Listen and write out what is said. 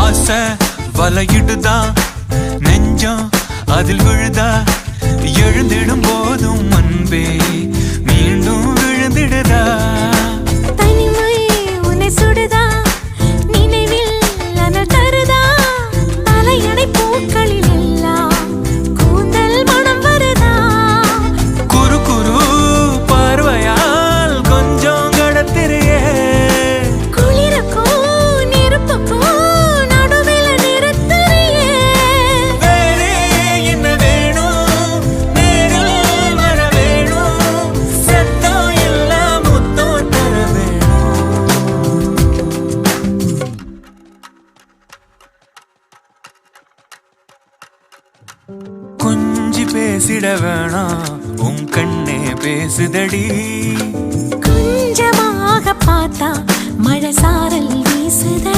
ஆசை வலையிடுதா நெஞ்சம் அதில் விழுதா எழுந்திடும் போதும் அன்பே மீண்டும் விழுந்திடுதா தனிமை உன்னை சுடுதா நினைவில் அனல் தருதா தலையணை பூக்களில் எல்லாம் கூந்தல் மனம் வருதா குறு குறு பார்வையால் கொஞ்சம் கடத்திரியே குளிருக்கும் நெருப்புக்கும் நடுவில் நிறுத்தறியே வேறே என்ன வேணும் நேரில் வர வேணும் சத்தம் எல்லாம் முத்தம் தர வேணும் கொஞ்சி பேசிட வேணாம் உன் கண்ணே பேசுதடி கொஞ்சமாக பார்த்தா மழை சாரல் வீசுதா